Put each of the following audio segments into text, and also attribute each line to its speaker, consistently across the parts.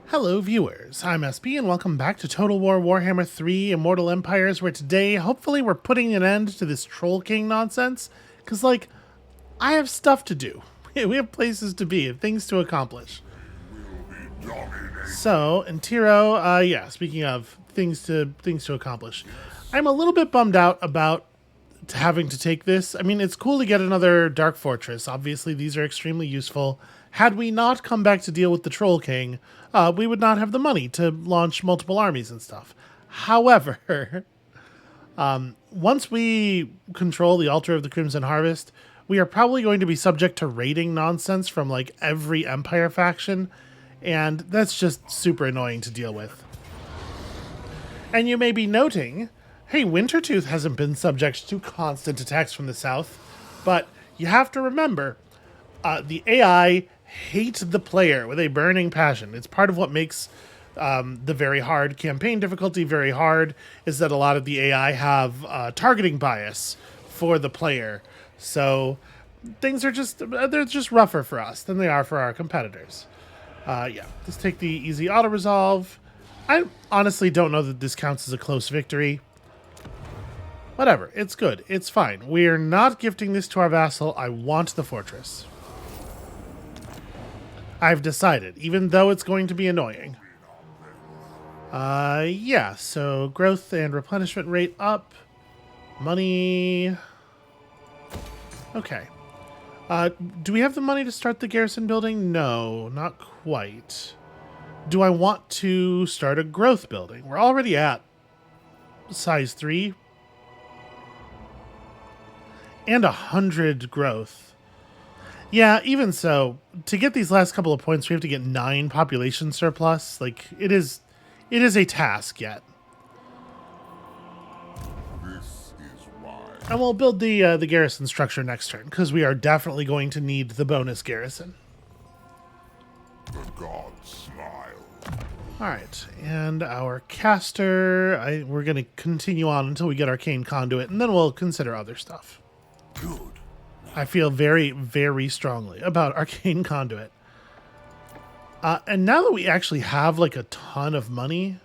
Speaker 1: Hello viewers, I'm SB and welcome back to Total War Warhammer 3 Immortal Empires, where today, hopefully we're putting an end to this Troll King nonsense, because, I have stuff to do. We have places to be and things to accomplish. So, in Tiro, speaking of things to accomplish, I'm a little bit bummed out about having to take this. I mean, it's cool to get another Dark Fortress. Obviously, these are extremely useful. Had we not come back to deal with the Troll King, we would not have the money to launch multiple armies and stuff. However, once we control the Altar of the Crimson Harvest, we are probably going to be subject to raiding nonsense from every Empire faction, and that's just super annoying to deal with. And you may be noting, hey, Wintertooth hasn't been subject to constant attacks from the south, but you have to remember, the AI hate the player with a burning passion. It's part of what makes the very hard campaign difficulty very hard, is that a lot of the AI have targeting bias for the player. So things are they're just rougher for us than they are for our competitors. Let's take the easy auto-resolve. I honestly don't know that this counts as a close victory. Whatever, it's good, it's fine. We're not gifting this to our vassal. I want the fortress. I've decided, even though it's going to be annoying. So growth and replenishment rate up. Money. Okay. Do we have the money to start the garrison building? No, not quite. Do I want to start a growth building? We're already at size 3. And 100 growth. Yeah, even so, to get these last couple of points, we have to get 9 population surplus. It is a task yet. And we'll build the garrison structure next turn, because we are definitely going to need the bonus garrison.
Speaker 2: The gods smile.
Speaker 1: Alright, and our caster, we're going to continue on until we get Arcane Conduit, and then we'll consider other stuff.
Speaker 2: Good.
Speaker 1: I feel very, very strongly about Arcane Conduit. And now that we actually have a ton of money,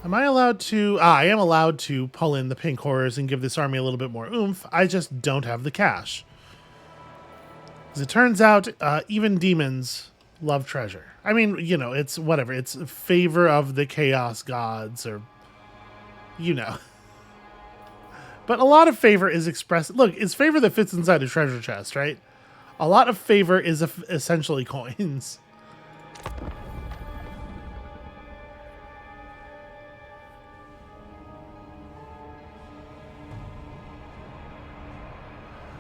Speaker 1: am I allowed to... I am allowed to pull in the Pink Horrors and give this army a little bit more oomph. I just don't have the cash. As it turns out, even demons love treasure. I mean, it's whatever. It's favor of the Chaos Gods, or... But a lot of favor is expressed... Look, it's favor that fits inside a treasure chest, right? A lot of favor is essentially coins.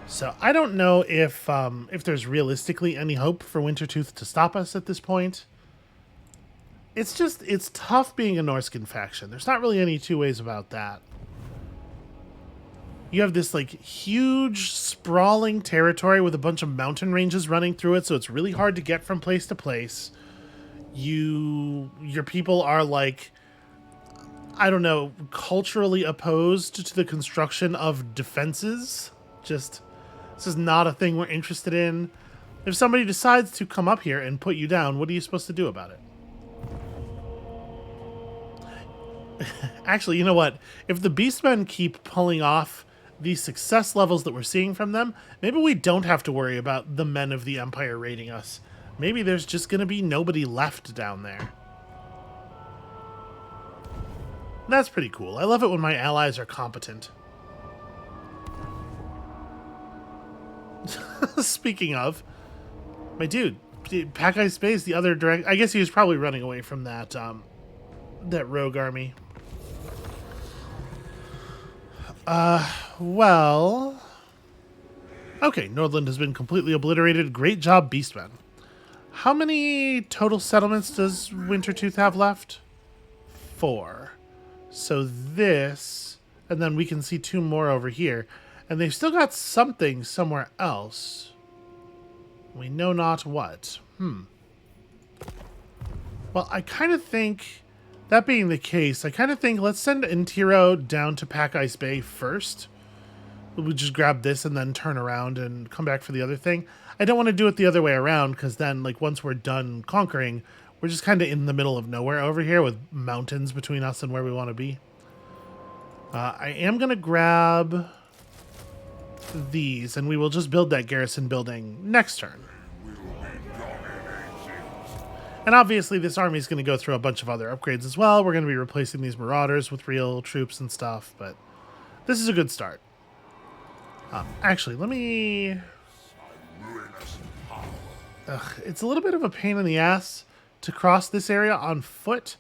Speaker 1: So I don't know if there's realistically any hope for Wintertooth to stop us at this point. It's tough being a Norskin faction. There's not really any two ways about that. You have this huge sprawling territory with a bunch of mountain ranges running through it, so it's really hard to get from place to place. Your people are I don't know, culturally opposed to the construction of defenses. This is not a thing we're interested in. If somebody decides to come up here and put you down, what are you supposed to do about it? Actually, you know what? If the Beastmen keep pulling off the success levels that we're seeing from them, maybe we don't have to worry about the men of the Empire raiding us. Maybe there's just going to be nobody left down there. That's pretty cool. I love it when my allies are competent. Speaking of, my dude, Packeye Space, the other direct... I guess he was probably running away from that rogue army. Well... Okay, Nordland has been completely obliterated. Great job, Beastmen. How many total settlements does Wintertooth have left? 4. So this... And then we can see 2 more over here. And they've still got something somewhere else. We know not what. Well, I kind of think... That being the case, I kind of think let's send Intiro down to Pack Ice Bay first. We'll just grab this and then turn around and come back for the other thing. I don't want to do it the other way around, because then, once we're done conquering, We're just kind of in the middle of nowhere over here with mountains between us and where we want to be. I am going to grab these, and we will just build that garrison building next turn. And obviously this army is going to go through a bunch of other upgrades as well. We're going to be replacing these marauders with real troops and stuff, but this is a good start. Actually, let me... it's a little bit of a pain in the ass to cross this area on foot,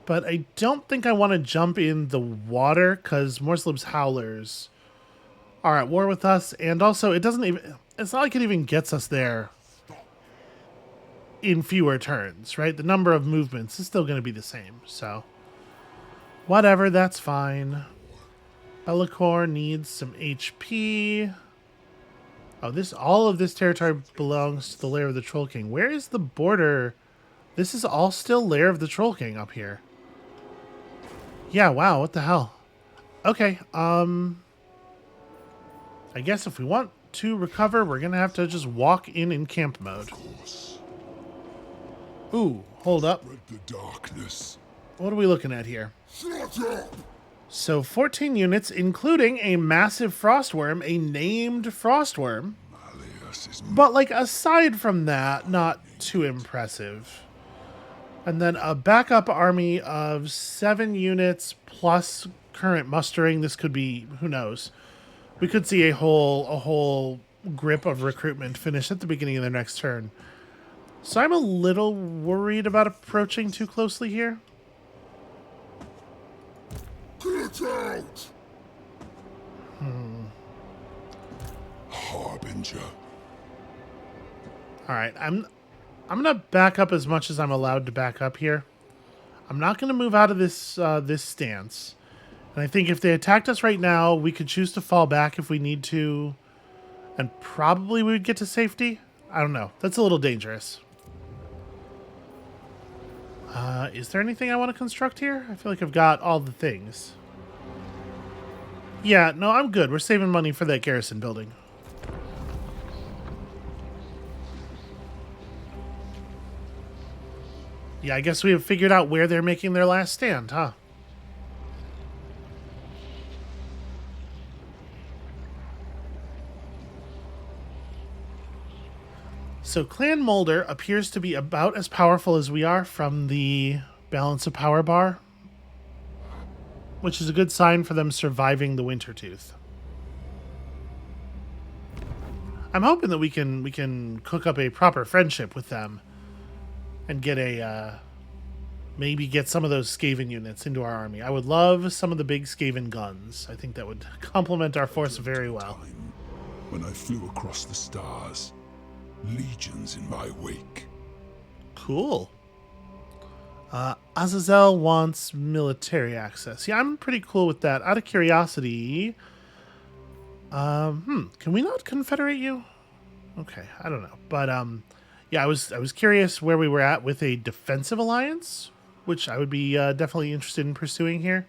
Speaker 1: but I don't think I want to jump in the water because Morslib's Howlers are at war with us, and also it's not like it even gets us there in fewer turns, right? The number of movements is still going to be the same, so whatever, that's fine. Bellicor needs some HP. Oh, all of this territory belongs to the Lair of the Troll King. Where is the border? This is all still Lair of the Troll King up here. Yeah, wow, what the hell? Okay, I guess if we want to recover, we're going to have to just walk in camp mode. Ooh, hold up.
Speaker 2: The darkness.
Speaker 1: What are we looking at here?
Speaker 2: Shut up!
Speaker 1: So 14 units, including a massive frostworm, a named frostworm. But, like, aside from that, not too impressive. And then a backup army of 7 units plus current mustering. This could be, who knows. We could see a whole grip of recruitment finish at the beginning of their next turn. So I'm a little worried about approaching too closely here.
Speaker 2: Get out! Harbinger.
Speaker 1: All right, I'm gonna back up as much as I'm allowed to back up here. I'm not gonna move out of this this stance, and I think if they attacked us right now, we could choose to fall back if we need to, and probably we would get to safety. I don't know. That's a little dangerous. Is there anything I want to construct here? I feel like I've got all the things. Yeah, no, I'm good. We're saving money for that garrison building. Yeah, I guess we have figured out where they're making their last stand, huh? So Clan Molder appears to be about as powerful as we are from the balance of power bar, which is a good sign for them surviving the Wintertooth. I'm hoping that we can cook up a proper friendship with them and get maybe get some of those Skaven units into our army. I would love some of the big Skaven guns. I think that would complement our force very well.
Speaker 2: When I flew across the stars, legions in my wake.
Speaker 1: Cool. Azazel wants military access. Yeah, I'm pretty cool with that. Out of curiosity, can we not confederate you? Okay, I don't know, but yeah, I was curious where we were at with a defensive alliance, which I would be definitely interested in pursuing here.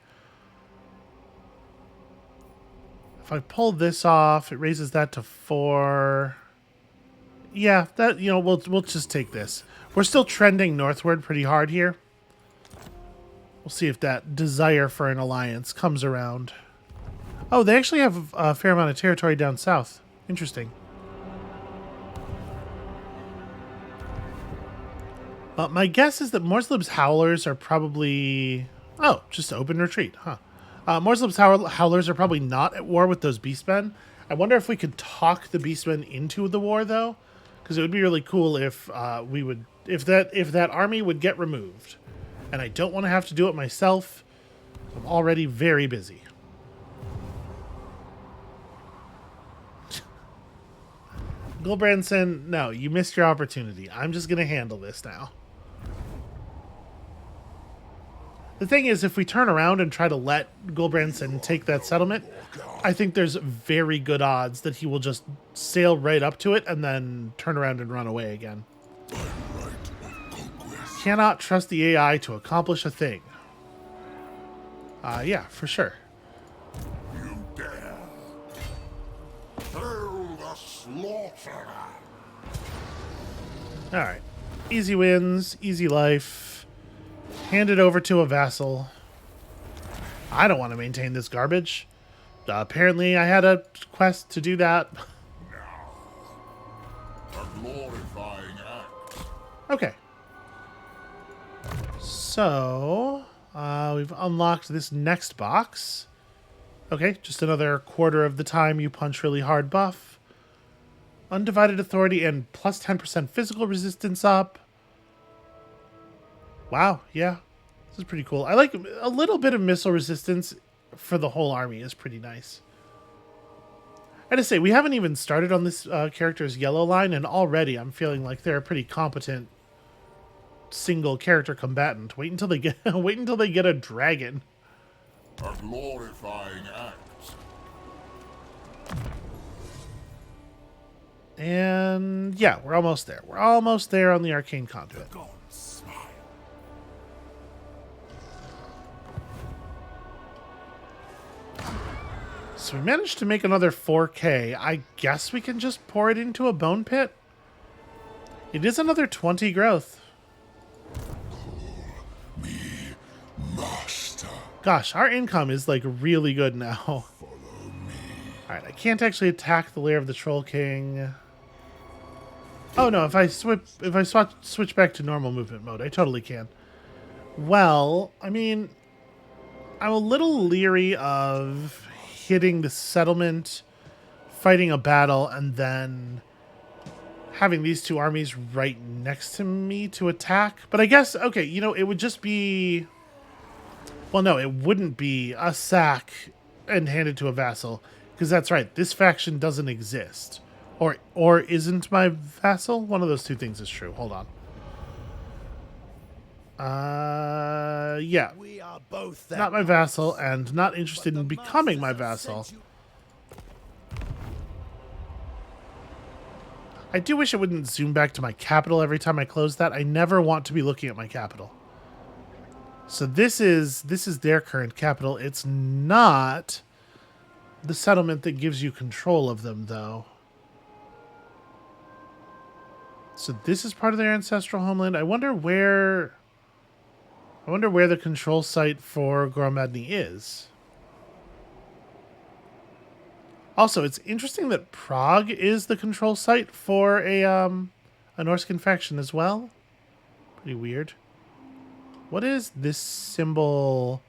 Speaker 1: If I pull this off, it raises that to 4. Yeah, that, you know, we'll just take this. We're still trending northward pretty hard here. We'll see if that desire for an alliance comes around. Oh, they actually have a fair amount of territory down south. Interesting. My guess is that Morslib's Howlers are probably... Oh, just open retreat, huh? Morslib's Howlers are probably not at war with those Beastmen. I wonder if we could talk the Beastmen into the war, though, because it would be really cool if if that army would get removed. And I don't want to have to do it myself. I'm already very busy. Gulbranson, no, you missed your opportunity. I'm just going to handle this now. The thing is, if we turn around and try to let Gulbranson take that settlement, I think there's very good odds that he will just sail right up to it and then turn around and run away again. Cannot trust the AI to accomplish a thing. Yeah, for sure.
Speaker 2: You dare! Hail the slaughterer!
Speaker 1: All right. Easy wins, easy life. Hand it over to a vassal. I don't want to maintain this garbage. Apparently I had a quest to do that.
Speaker 2: A glorifying act.
Speaker 1: Okay. So, we've unlocked this next box. Okay, just another quarter of the time you punch really hard buff. Undivided authority and plus 10% physical resistance up. Wow, yeah. This is pretty cool. I like a little bit of missile resistance for the whole army is pretty nice. I gotta say, we haven't even started on this character's yellow line, and already I'm feeling like they're a pretty competent single character combatant. Wait until they get a dragon.
Speaker 2: A glorifying act.
Speaker 1: And yeah, we're almost there. We're almost there on the arcane conduit.
Speaker 2: Gods smile.
Speaker 1: So we managed to make another 4K. I guess we can just pour it into a bone pit. It is another 20 growth.
Speaker 2: Me, master.
Speaker 1: Gosh, our income is like really good now.
Speaker 2: Follow me.
Speaker 1: Alright, I can't actually attack the lair of the Troll King. Oh no, if I switch back to normal movement mode, I totally can. Well, I mean, I'm a little leery of hitting the settlement, fighting a battle, and then having these two armies right next to me to attack. But I guess, okay, you know, it would just be... Well, no, it wouldn't be a sack and hand it to a vassal. Because that's right, this faction doesn't exist. Or isn't my vassal? One of those two things is true. Hold on. Yeah.
Speaker 3: We are both
Speaker 1: Not my vassal, and not interested in becoming my vassal. I do wish it wouldn't zoom back to my capital every time I close that. I never want to be looking at my capital. So this is their current capital. It's not the settlement that gives you control of them, though. So this is part of their ancestral homeland. I wonder where the control site for Goromadni is. Also, it's interesting that Prague is the control site for a Norscan faction as well. Pretty weird. What is this symbol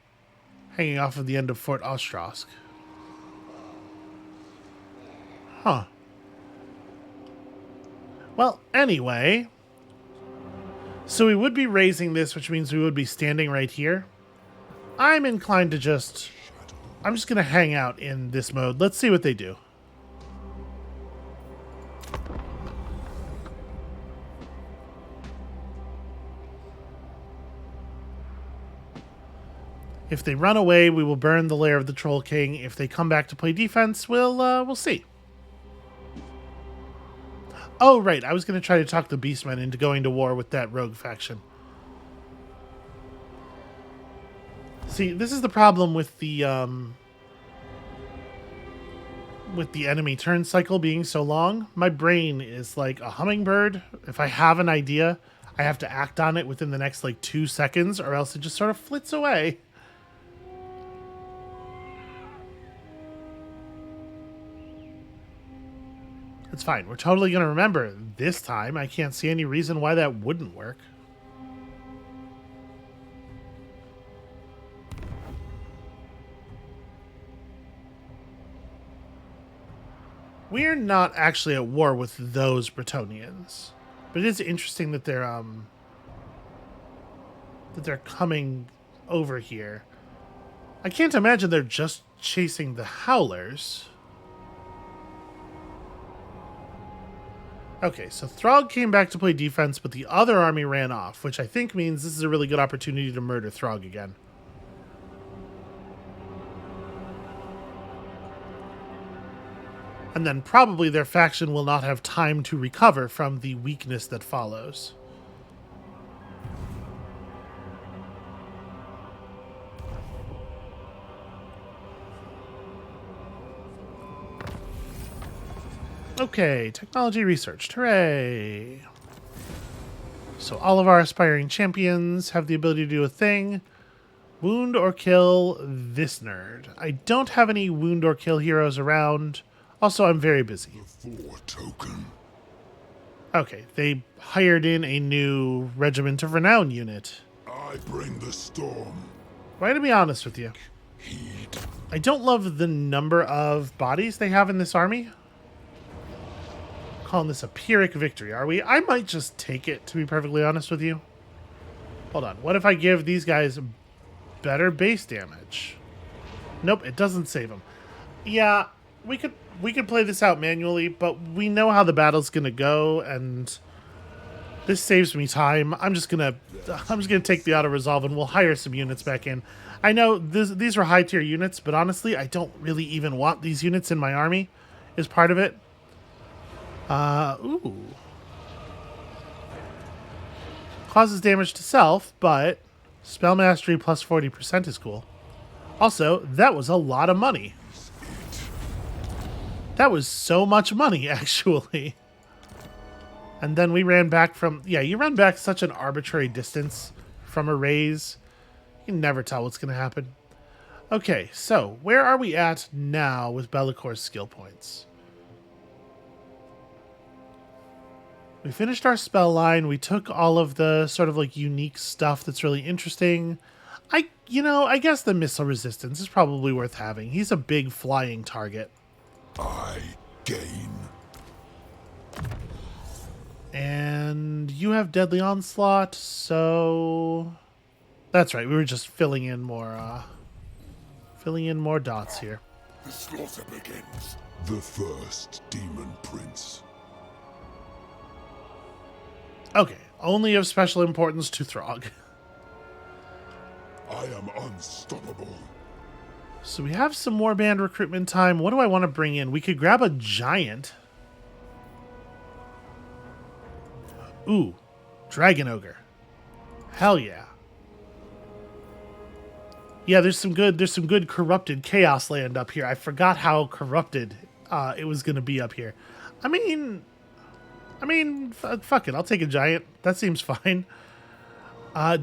Speaker 1: hanging off of the end of Fort Ostrosk? Huh. Well, anyway. So we would be raising this, which means we would be standing right here. I'm inclined to just... I'm just going to hang out in this mode. Let's see what they do. If they run away, we will burn the lair of the Troll King. If they come back to play defense, we'll see. Oh, right. I was going to try to talk the Beastmen into going to war with that rogue faction. See, this is the problem with the enemy turn cycle being so long. My brain is like a hummingbird. If I have an idea, I have to act on it within the next, 2 seconds, or else it just sort of flits away. It's fine. We're totally going to remember this time. I can't see any reason why that wouldn't work. We're not actually at war with those Bretonnians, but it is interesting that they're coming over here. I can't imagine they're just chasing the Howlers. Okay, so Throg came back to play defense, but the other army ran off, which I think means this is a really good opportunity to murder Throg again. And then probably their faction will not have time to recover from the weakness that follows. Okay, technology research. Hooray! So So all of our aspiring champions have the ability to do a thing. Wound or kill this nerd. I don't have any wound or kill heroes around. Also, I'm very busy.
Speaker 2: The 4 token.
Speaker 1: Okay, they hired in a new Regiment of Renown unit.
Speaker 2: I bring the storm.
Speaker 1: Right, to be honest with you,
Speaker 2: Heed.
Speaker 1: I don't love the number of bodies they have in this army. Calling this a Pyrrhic victory, are we? I might just take it, to be perfectly honest with you. Hold on, what if I give these guys better base damage? Nope, it doesn't save them. Yeah, we could play this out manually, but we know how the battle's gonna go, and this saves me time. I'm just gonna take the auto resolve, and we'll hire some units back in. I know these are high tier units, but honestly, I don't really even want these units in my army. Is part of it. Ooh. Causes damage to self, but spell mastery plus 40% is cool. Also, that was a lot of money. That was so much money, actually. And then we ran back from... Yeah, you run back such an arbitrary distance from a raise. You can never tell what's going to happen. Okay, so where are we at now with Bellacor's skill points? We finished our spell line. We took all of the sort of like unique stuff that's really interesting. I guess the missile resistance is probably worth having. He's a big flying target.
Speaker 2: I gain.
Speaker 1: And you have Deadly Onslaught, so... That's right, we were just filling in more dots here.
Speaker 2: The slaughter begins. The first demon prince.
Speaker 1: Okay, only of special importance to Throg.
Speaker 2: I am unstoppable.
Speaker 1: So we have some more band recruitment time. What do I want to bring in? We could grab a giant. Ooh, Dragon Ogre. Hell yeah. Yeah, there's some good corrupted chaos land up here. I forgot how corrupted it was going to be up here. I mean, fuck it. I'll take a giant. That seems fine.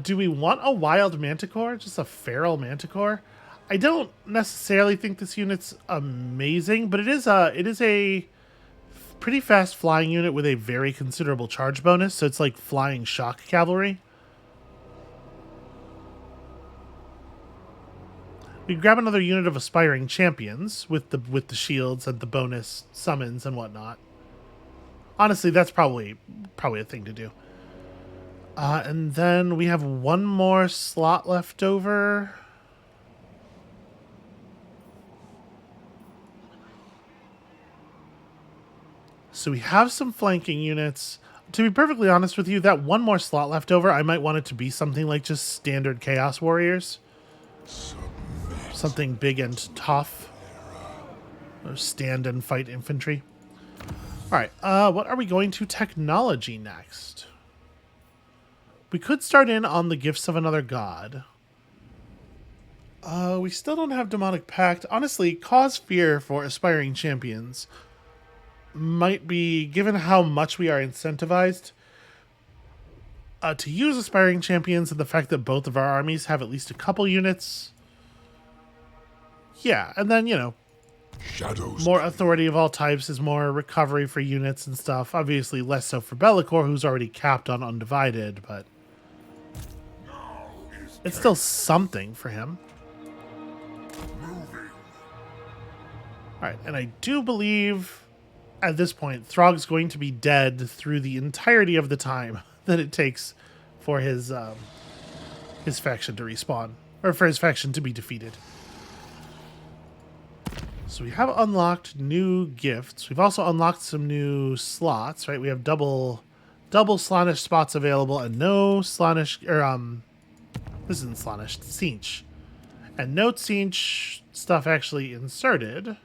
Speaker 1: Do we want a wild manticore? Just a feral manticore? I don't necessarily think this unit's amazing, but it is a pretty fast flying unit with a very considerable charge bonus. So it's like flying shock cavalry. We grab another unit of aspiring champions with the shields and the bonus summons and whatnot. Honestly, that's probably a thing to do. And then we have one more slot left over. So we have some flanking units. To be perfectly honest with you, that one more slot left over, I might want it to be something like just standard Chaos Warriors. Something big and tough. Or stand and fight infantry. Alright, what are we going to technology next? We could start in on the Gifts of Another God. We still don't have Demonic Pact. Honestly, cause fear for aspiring champions might be, given how much we are incentivized to use aspiring champions and the fact that both of our armies have at least a couple units. Yeah, and then,
Speaker 2: Shadows.
Speaker 1: More authority of all types is more recovery for units and stuff. Obviously less so for Be'lakor, who's already capped on Undivided, but it's still something for him. Alright, and I do believe at this point Throg's going to be dead through the entirety of the time that it takes for his faction to respawn, or for his faction to be defeated. So we have unlocked new gifts. We've also unlocked some new slots, right? We have double Slaanesh spots available and no Slaanesh, this isn't Slaanesh, Tzeentch. And no Tzeentch stuff actually inserted.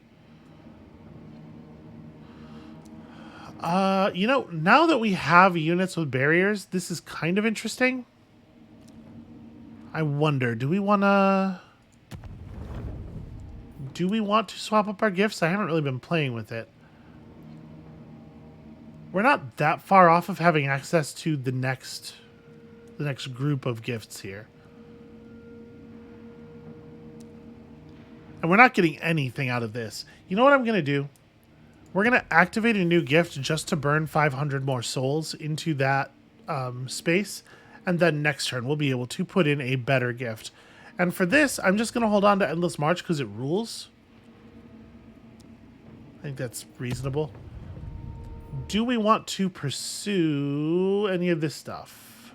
Speaker 1: Now that we have units with barriers, this is kind of interesting. I wonder, do we want to swap up our gifts? I haven't really been playing with it. We're not that far off of having access to the next the next group of gifts here. And we're not getting anything out of this. You know what I'm going to do? We're going to activate a new gift just to burn 500 more souls into that space. And then next turn, we'll be able to put in a better gift. And for this, I'm just going to hold on to Endless March because it rules. I think that's reasonable. Do we want to pursue any of this stuff?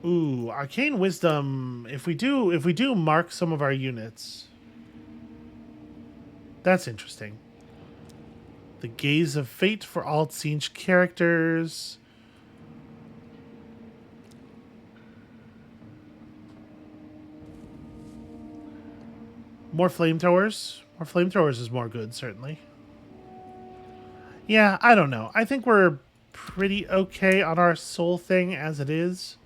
Speaker 1: Ooh, Arcane Wisdom. If we do mark some of our units. That's interesting. The Gaze of Fate for all Siege characters. More flamethrowers. More flamethrowers is more good, certainly. Yeah, I don't know. I think we're pretty okay on our soul thing as it is.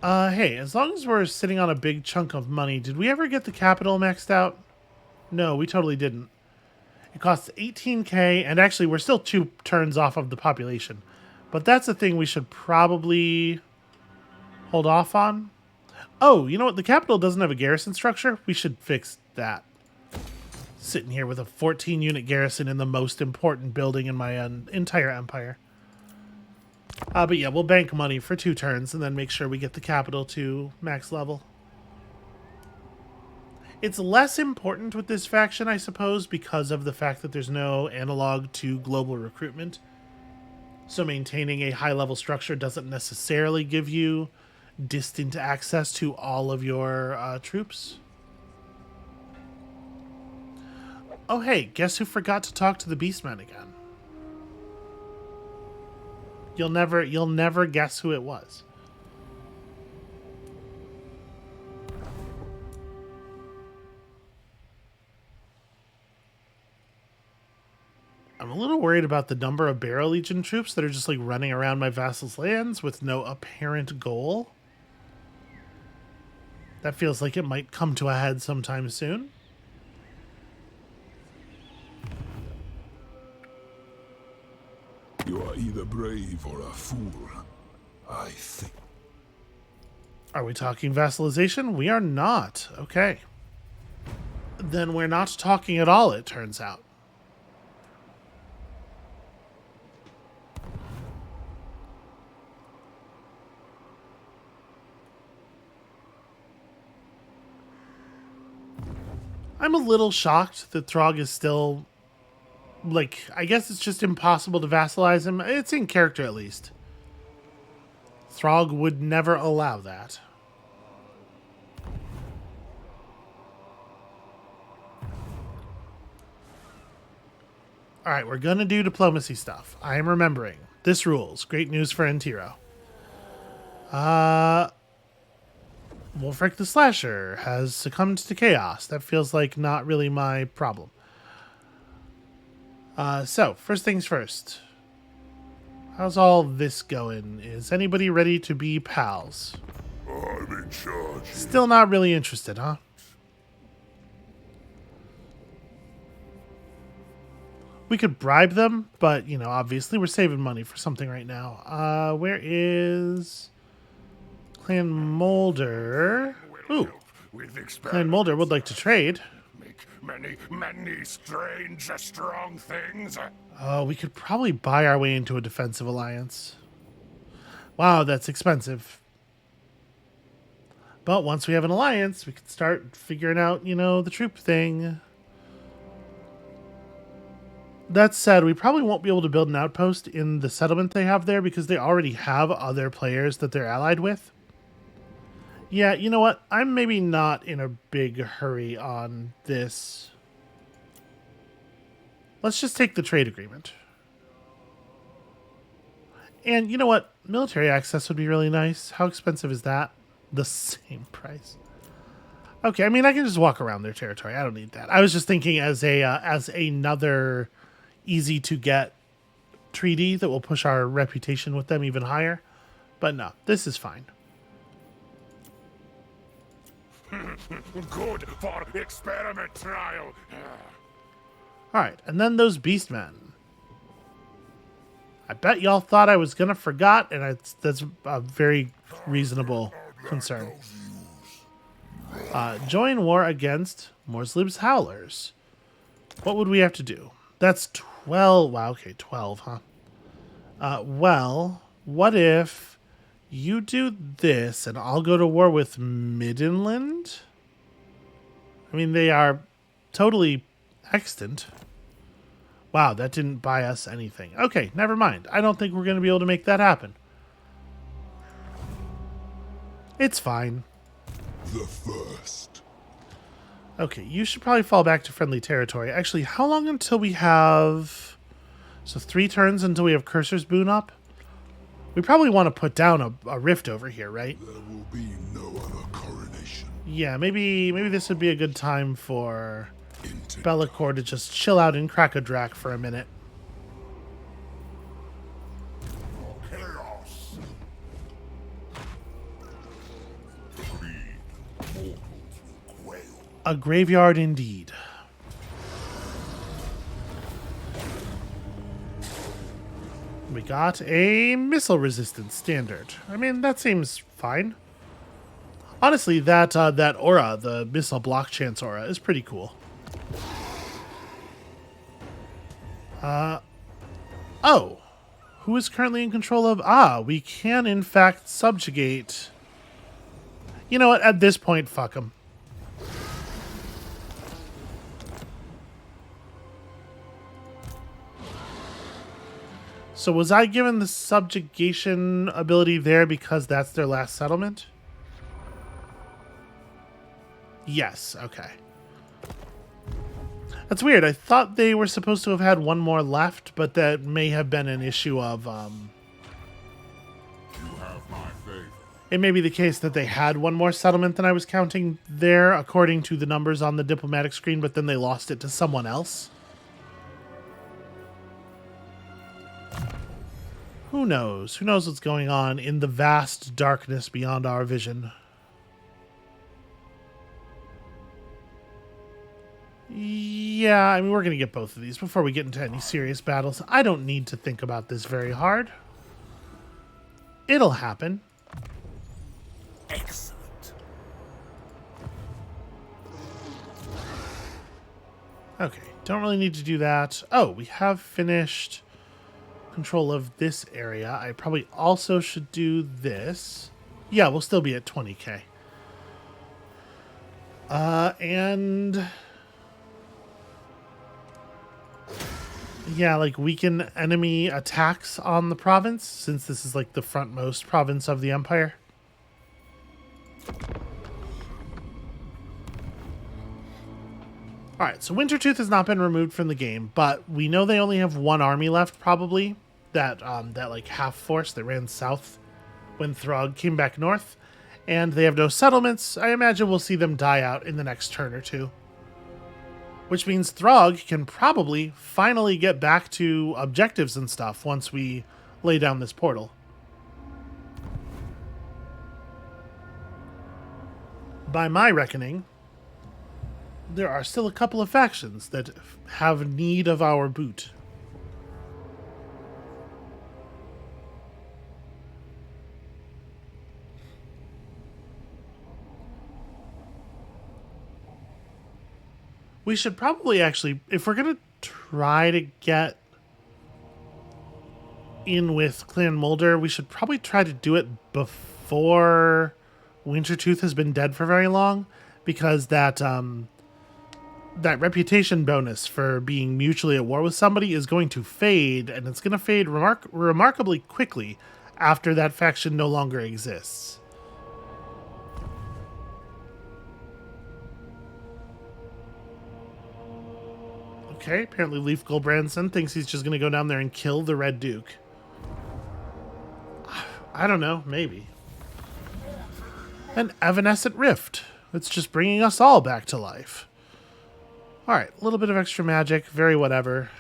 Speaker 1: Hey, as long as we're sitting on a big chunk of money, did we ever get the capital maxed out? No, we totally didn't. It costs 18k, and actually we're still 2 turns off of the population. But that's a thing we should probably hold off on. Oh, you know what? The capital doesn't have a garrison structure. We should fix that. Sitting here with a 14-unit garrison in the most important building in my entire empire. But yeah, we'll bank money for 2 turns and then make sure we get the capital to max level. It's less important with this faction, I suppose, because of the fact that there's no analog to global recruitment. So maintaining a high-level structure doesn't necessarily give you distant access to all of your troops. Oh hey, guess who forgot to talk to the Beastmen again? You'll never guess who it was. I'm a little worried about the number of Barrow Legion troops that are just like running around my vassal's lands with no apparent goal. That feels like it might come to a head sometime soon.
Speaker 2: You are either brave or a fool, I think.
Speaker 1: Are we talking vassalization? We are not. Okay. Then we're not talking at all, it turns out. I'm a little shocked that Throg is still... Like, I guess it's just impossible to vassalize him. It's in character, at least. Throg would never allow that. Alright, we're gonna do diplomacy stuff. I am remembering. This rules. Great news for Antiro. Wolfric the Slasher has succumbed to chaos. That feels like not really my problem. So, first things first. How's all this going? Is anybody ready to be pals?
Speaker 2: I'm in charge.
Speaker 1: Still not really interested, huh? We could bribe them, but, you know, obviously we're saving money for something right now. Where is... Clan Molder? Ooh. Clan Molder would like to trade.
Speaker 2: Many strange, strong things.
Speaker 1: Oh, we could probably buy our way into a defensive alliance. Wow, that's expensive. But once we have an alliance, we can start figuring out, you know, the troop thing. That said, we probably won't be able to build an outpost in the settlement they have there because they already have other players that they're allied with. Yeah, you know what? I'm maybe not in a big hurry on this. Let's just take the trade agreement. And you know what? Military access would be really nice. How expensive is that? The same price. Okay, I mean, I can just walk around their territory. I don't need that. I was just thinking as another easy to get treaty that will push our reputation with them even higher. But no, this is fine.
Speaker 2: Good for experiment trial.
Speaker 1: All right, and then those beastmen. I bet y'all thought I was gonna forgot, and that's a very reasonable concern. Join war against Morslib's Howlers. What would we have to do? That's 12. Wow, okay, 12, huh? Well, what if you do this and I'll go to war with Middenland? I mean, they are totally extant. Wow, that didn't buy us anything. Okay, never mind. I don't think we're going to be able to make that happen. It's fine.
Speaker 2: The first.
Speaker 1: Okay, you should probably fall back to friendly territory. Actually, how long until we have... So 3 turns until we have Cursor's Boon up? We probably want to put down a rift over here, right?
Speaker 2: There will be no other coronation.
Speaker 1: Yeah, maybe this would be a good time for Be'lakor to just chill out in Krakadrak for a minute.
Speaker 2: Chaos.
Speaker 1: A graveyard indeed. We got a missile resistance standard. I mean, that seems fine. Honestly, that aura, the missile block chance aura, is pretty cool. Oh. Who is currently in control of... Ah, we can in fact subjugate... You know what? At this point, fuck them. So was I given the subjugation ability there because that's their last settlement? Yes, okay. That's weird. I thought they were supposed to have had one more left, but that may have been an issue of...
Speaker 2: You have my favor.
Speaker 1: It may be the case that they had one more settlement than I was counting there, according to the numbers on the diplomatic screen, but then they lost it to someone else. Who knows? Who knows what's going on in the vast darkness beyond our vision? Yeah, I mean, we're going to get both of these before we get into any serious battles. I don't need to think about this very hard. It'll happen.
Speaker 2: Excellent.
Speaker 1: Okay, don't really need to do that. Oh, we have finished control of this area. I probably also should do this. Yeah, we'll still be at 20k. And... yeah, like weaken enemy attacks on the province, since this is like the frontmost province of the Empire. Alright, so Wintertooth has not been removed from the game, but we know they only have one army left, probably. That like half force that ran south when Throg came back north. And they have no settlements. I imagine we'll see them die out in the next turn or two. Which means Throg can probably finally get back to objectives and stuff once we lay down this portal. By my reckoning, there are still a couple of factions that have need of our boot. We should probably actually, if we're going to try to get in with Clan Mulder, we should probably try to do it before Wintertooth has been dead for very long, because that reputation bonus for being mutually at war with somebody is going to fade, and it's going to fade remarkably quickly after that faction no longer exists. Okay, apparently Leif Gulbrandsen thinks he's just going to go down there and kill the Red Duke. I don't know, maybe. An evanescent rift. It's just bringing us all back to life. Alright, a little bit of extra magic, very whatever.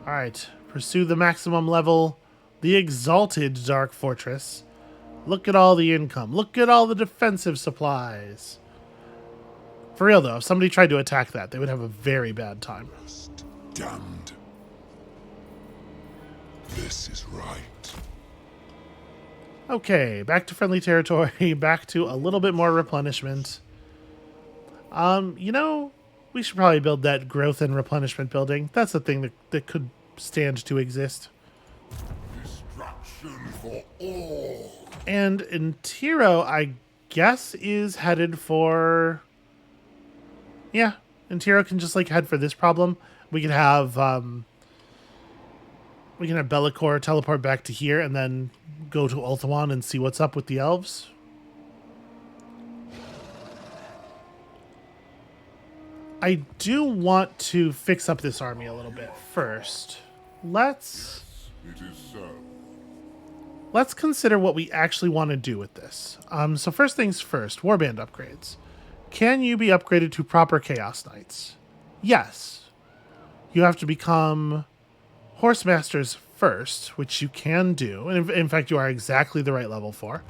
Speaker 1: Alright, pursue the maximum level, the Exalted Dark Fortress. Look at all the income. Look at all the defensive supplies. For real, though, if somebody tried to attack that, they would have a very bad time.
Speaker 2: Damned. This is right.
Speaker 1: Okay, back to friendly territory, back to a little bit more replenishment. You know, we should probably build that growth and replenishment building. That's a thing that could stand to exist.
Speaker 2: Destruction for all.
Speaker 1: And Intiro, I guess, is headed for... Yeah, Intiro can just, like, head for this problem. We can have Bellicor teleport back to here and then go to Ulthuan and see what's up with the elves. I do want to fix up this army a little bit first. Let's consider what we actually want to do with this. So first things first, warband upgrades. Can you be upgraded to proper Chaos Knights? Yes. You have to become Horse Masters first, which you can do. And in fact, you are exactly the right level for.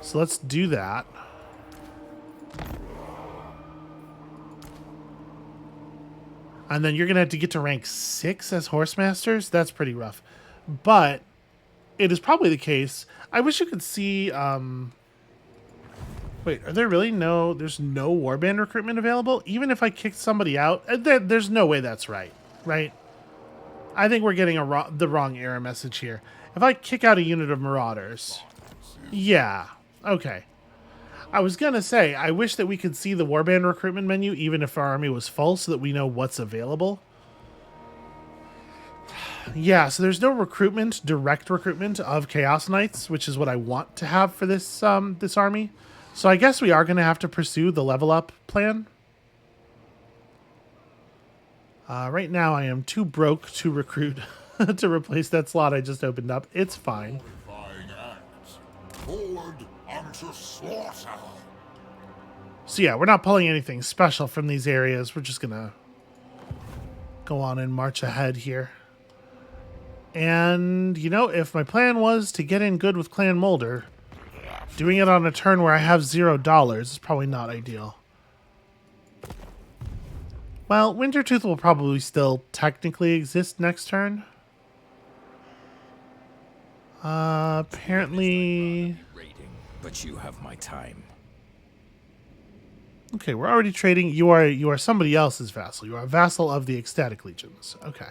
Speaker 1: So let's do that. And then you're going to have to get to rank 6 as Horse Masters. That's pretty rough. But it is probably the case. I wish you could see... Wait, are there really there's no warband recruitment available? Even if I kicked somebody out? There's no way that's right, right? I think we're getting the wrong error message here. If I kick out a unit of Marauders... Yeah, okay. I was going to say, I wish that we could see the warband recruitment menu even if our army was full so that we know what's available. Yeah, so there's no direct recruitment of Chaos Knights, which is what I want to have for this this army. So I guess we are going to have to pursue the level up plan. Right now I am too broke to recruit to replace that slot I just opened up. It's fine.
Speaker 2: Forward unto slaughter.
Speaker 1: So yeah, we're not pulling anything special from these areas. We're just going to go on and march ahead here. And, you know, if my plan was to get in good with Clan Molder, doing it on a turn where I have $0 is probably not ideal. Well, Wintertooth will probably still technically exist next turn. Apparently...
Speaker 3: But you have my time.
Speaker 1: Okay, we're already trading. You are somebody else's vassal. You are a vassal of the Ecstatic Legions. Okay.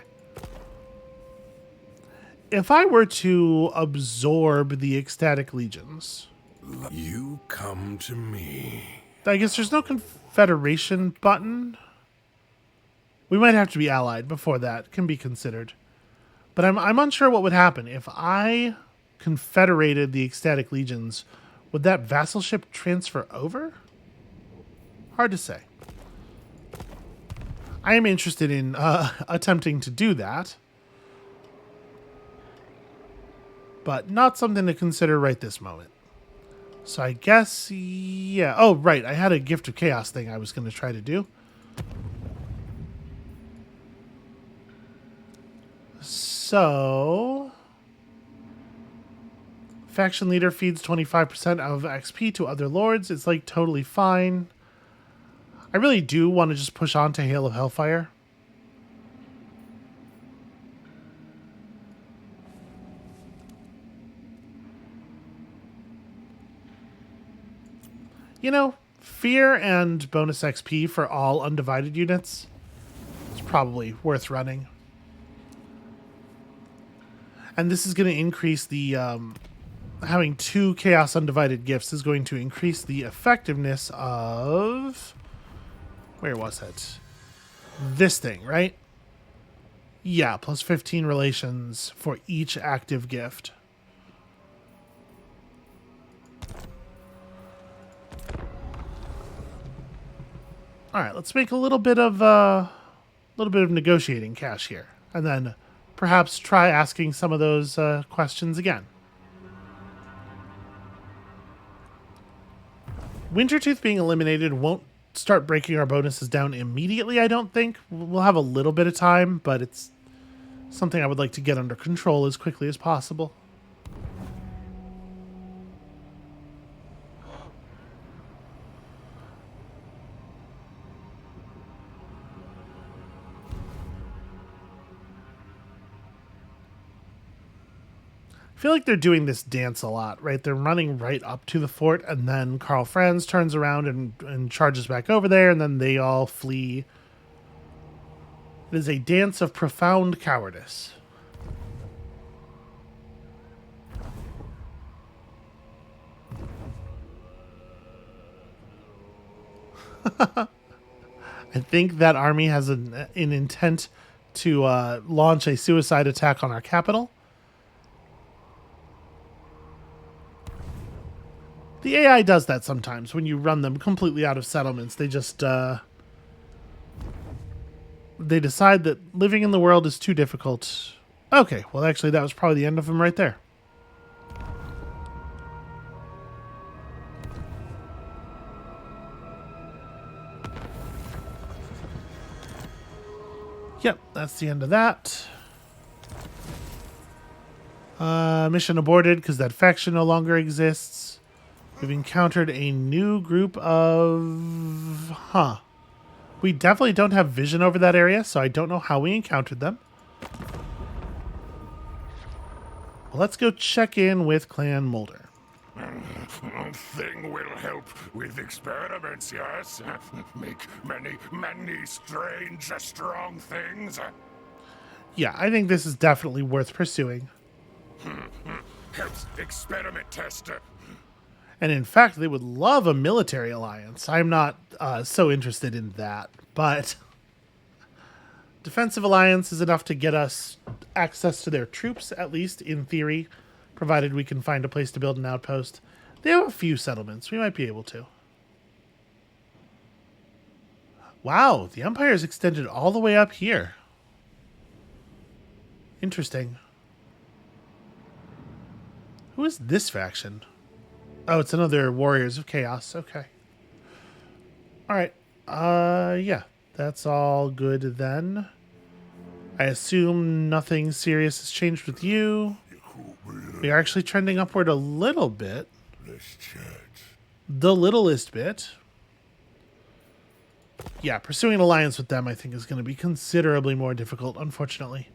Speaker 1: If I were to absorb the Ecstatic Legions...
Speaker 2: You come to me.
Speaker 1: I guess there's no Confederation button. We might have to be allied before that can be considered. But I'm unsure what would happen. If I confederated the Ecstatic Legions, would that vassalship transfer over? Hard to say. I am interested in attempting to do that. But not something to consider right this moment. So I guess, yeah. Oh, right. I had a Gift of Chaos thing I was going to try to do. So... Faction leader feeds 25% of XP to other lords. It's like totally fine. I really do want to just push on to Hail of Hellfire. You know, Fear and bonus XP for all undivided units is probably worth running. And this is going to increase the... having 2 Chaos Undivided gifts is going to increase the effectiveness of... Where was it? This thing, right? Yeah, plus 15 relations for each active gift. All right, let's make a little bit of negotiating cash here, and then perhaps try asking some of those questions again. Wintertooth being eliminated won't start breaking our bonuses down immediately, I don't think. We'll have a little bit of time, but it's something I would like to get under control as quickly as possible. I feel like they're doing this dance a lot, right? They're running right up to the fort, and then Karl Franz turns around and charges back over there, and then they all flee. It is a dance of profound cowardice. I think that army has an intent to launch a suicide attack on our capital. The AI does that sometimes when you run them completely out of settlements. They just they decide that living in the world is too difficult. Okay, well actually that was probably the end of them right there. Yep, that's the end of that. Mission aborted because that faction no longer exists. We've encountered a new group of... We definitely don't have vision over that area, so I don't know how we encountered them. Well, let's go check in with Clan Mulder.
Speaker 2: Thing will help with experiments, yes? Make many strange, strong things.
Speaker 1: Yeah, I think this is definitely worth pursuing.
Speaker 2: Helps experiment tester.
Speaker 1: And in fact, they would love a military alliance. I'm not so interested in that, but defensive alliance is enough to get us access to their troops, at least in theory, provided we can find a place to build an outpost. They have a few settlements. We might be able to. Wow, the Empire is extended all the way up here. Interesting. Who is this faction? Oh, it's another Warriors of Chaos. Okay. All right. Yeah, that's all good then. I assume nothing serious has changed with you. We are actually trending upward a little bit.
Speaker 2: Let's chat.
Speaker 1: The littlest bit. Yeah, pursuing an alliance with them, I think, is going to be considerably more difficult, unfortunately.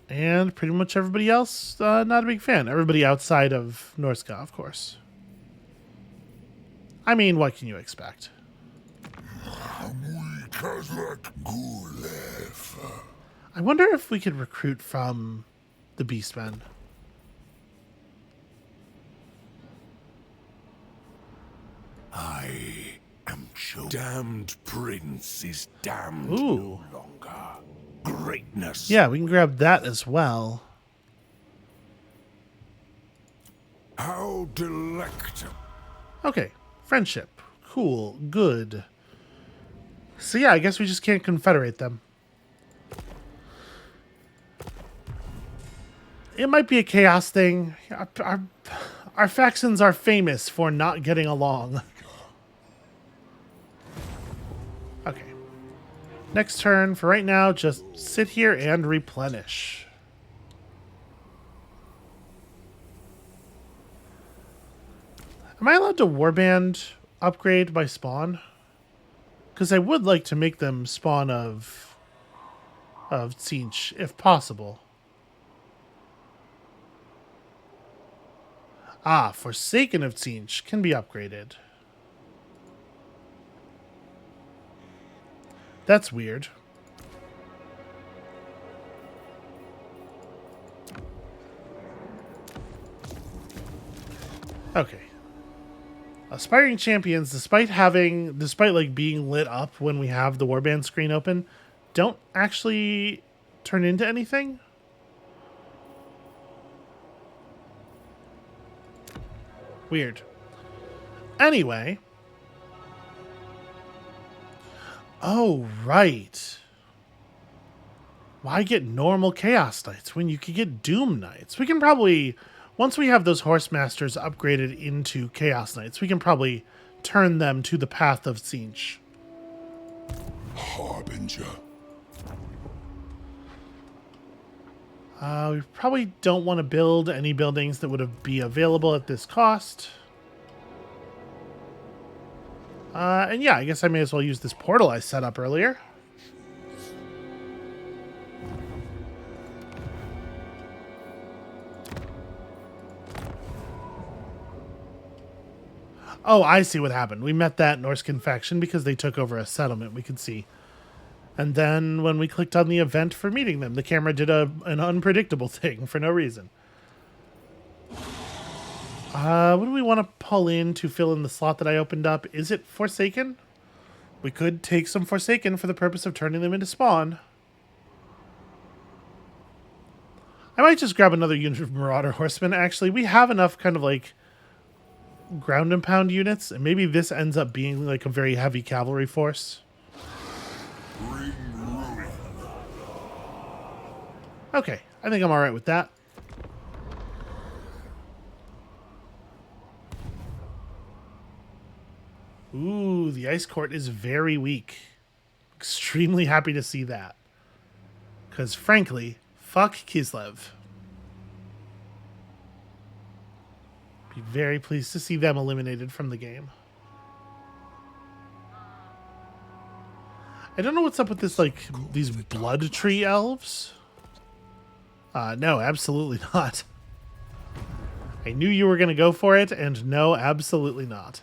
Speaker 1: And pretty much everybody else, not a big fan. Everybody outside of Norska, of course. I mean, what can you expect? I wonder if we could recruit from the Beastmen.
Speaker 2: I am sure. Damned prince is damned
Speaker 1: Ooh.
Speaker 2: no longer. Greatness.
Speaker 1: Yeah, we can grab that as well.
Speaker 2: How delectable.
Speaker 1: Okay, friendship. Cool, good. So yeah, I guess we just can't confederate them. It might be a chaos thing. Our factions are famous for not getting along. Okay. Next turn, for right now, just sit here and replenish. Am I allowed to warband upgrade by spawn? Because I would like to make them spawn of Tzeentch, if possible. Ah, Forsaken of Tzeentch can be upgraded. That's weird. Okay. Aspiring champions, despite like being lit up when we have the warband screen open, don't actually turn into anything. Weird. Anyway. Oh, right. Why get normal Chaos Knights when you could get Doom Knights? We can probably, once we have those Horse Masters upgraded into Chaos Knights, we can probably turn them to the path of Tzeentch.
Speaker 2: Harbinger.
Speaker 1: We probably don't want to build any buildings that would be available at this cost. And yeah, I guess I may as well use this portal I set up earlier. Oh, I see what happened. We met that Norskin faction because they took over a settlement, we could see. And then when we clicked on the event for meeting them, the camera did an unpredictable thing for no reason. What do we want to pull in to fill in the slot that I opened up? Is it Forsaken? We could take some Forsaken for the purpose of turning them into spawn. I might just grab another unit of Marauder Horsemen. Actually, we have enough kind of like ground and pound units, and maybe this ends up being like a very heavy cavalry force. Okay, I think I'm all right with that. Ooh, the Ice Court is very weak. Extremely happy to see that. Because frankly, fuck Kislev. Be very pleased to see them eliminated from the game. I don't know what's up with this, like, these blood tree elves. No, absolutely not. I knew you were going to go for it, and no, absolutely not.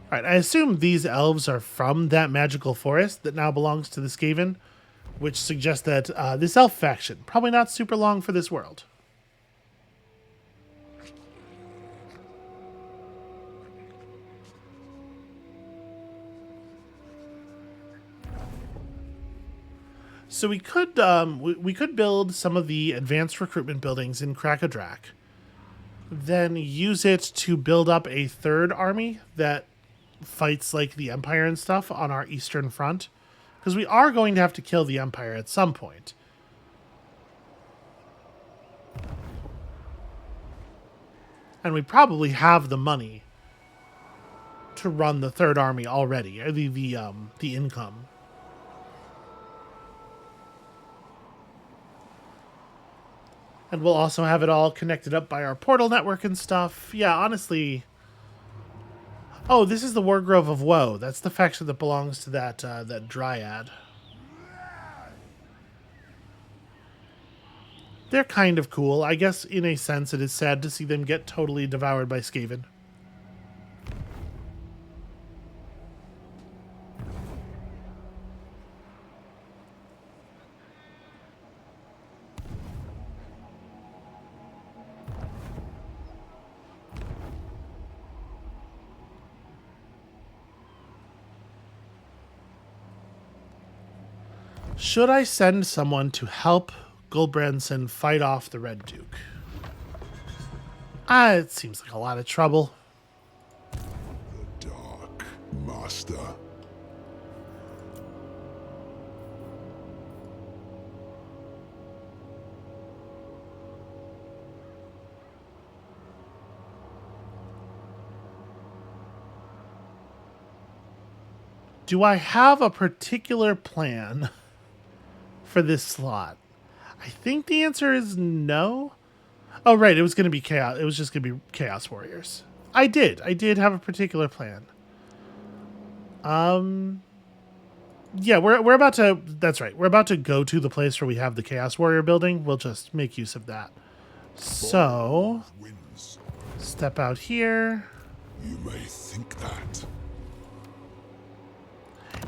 Speaker 1: Alright, I assume these elves are from that magical forest that now belongs to the Skaven, which suggests that this elf faction, probably not super long for this world. So we could build some of the advanced recruitment buildings in Krakadrak, then use it to build up a third army that fights like the Empire and stuff on our eastern front, because we are going to have to kill the Empire at some point. And we probably have the money to run the third army already, or the income. And we'll also have it all connected up by our portal network and stuff. Yeah, honestly. Oh, this is the Wargrove of Woe. That's the faction that belongs to that Dryad. They're kind of cool. I guess in a sense it is sad to see them get totally devoured by Skaven. Should I send someone to help Gulbranson fight off the Red Duke? It seems like a lot of trouble.
Speaker 2: The Dark Master.
Speaker 1: Do I have a particular plan for this slot? I think the answer is no. Oh, right. It was going to be chaos. It was just going to be Chaos Warriors. I did have a particular plan. Yeah, we're about to, that's right. We're about to go to the place where we have the Chaos Warrior building. We'll just make use of that. So, step out here.
Speaker 2: You may think that.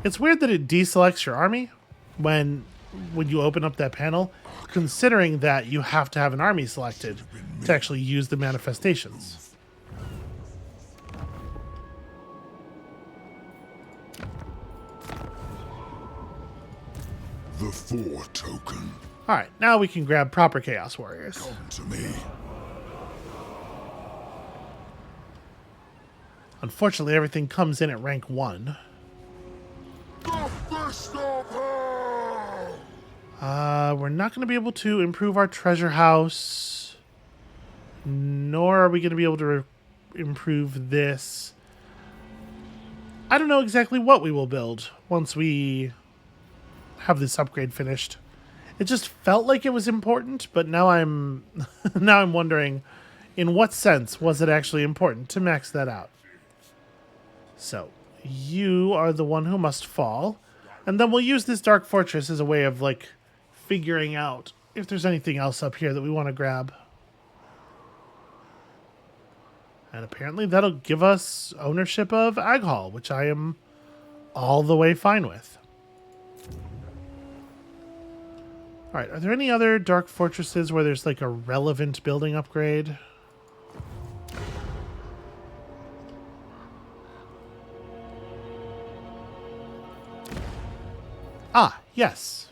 Speaker 1: It's weird that it deselects your army when you open up that panel, considering that you have to have an army selected to actually use the manifestations.
Speaker 2: The Four Token.
Speaker 1: All right, now we can grab proper Chaos Warriors.
Speaker 2: Come to me.
Speaker 1: Unfortunately, everything comes in at rank 1.
Speaker 2: The Fist of Hell!
Speaker 1: We're not going to be able to improve our treasure house, nor are we going to be able to improve this. I don't know exactly what we will build once we have this upgrade finished. It just felt like it was important, but now I'm now I'm wondering, in what sense was it actually important to max that out? So, you are the one who must fall, and then we'll use this Dark Fortress as a way of, like, figuring out if there's anything else up here that we want to grab. And apparently that'll give us ownership of Aghal, which I am all the way fine with. All right, are there any other dark fortresses where there's like a relevant building upgrade? Ah, yes.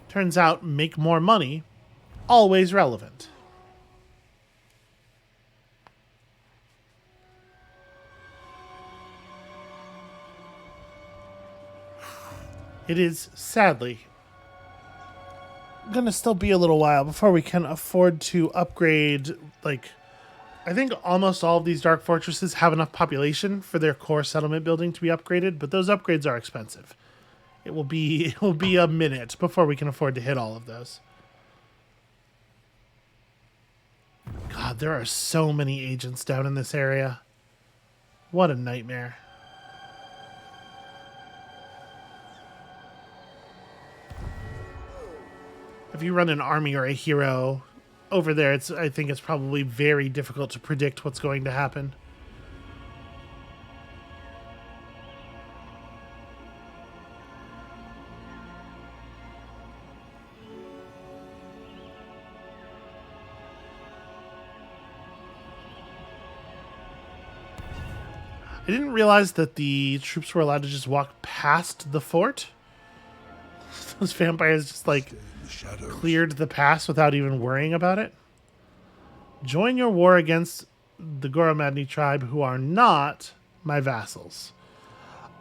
Speaker 1: Turns out, make more money, always relevant. It is, sadly, gonna still be a little while before we can afford to upgrade, like, I think almost all of these dark fortresses have enough population for their core settlement building to be upgraded, but those upgrades are expensive. It will be a minute before we can afford to hit all of those. God, there are so many agents down in this area. What a nightmare. If you run an army or a hero over there, I think it's probably very difficult to predict what's going to happen. I didn't realize that the troops were allowed to just walk past the fort. Those vampires just like cleared the pass without even worrying about it. Join your war against the Goromadni tribe, who are not my vassals.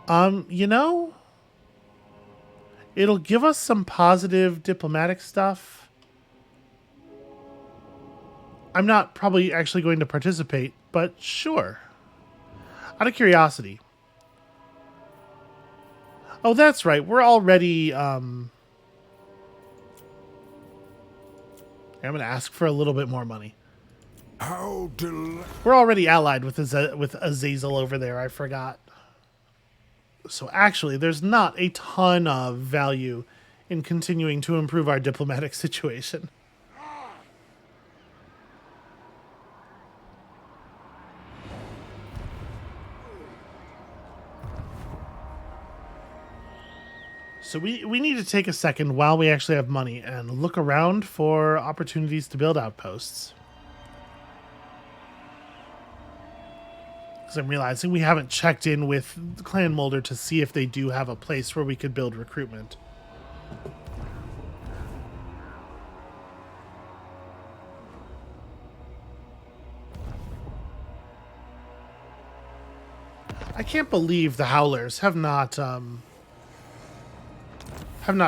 Speaker 1: You know, it'll give us some positive diplomatic stuff. I'm not probably actually going to participate, but sure. Out of curiosity. Oh, that's right. We're already... I'm going to ask for a little bit more money. We're already allied with Azazel over there. I forgot. So actually, there's not a ton of value in continuing to improve our diplomatic situation. So we need to take a second while we actually have money and look around for opportunities to build outposts. Because I'm realizing we haven't checked in with Clan Molder to see if they do have a place where we could build recruitment. I can't believe the Howlers have not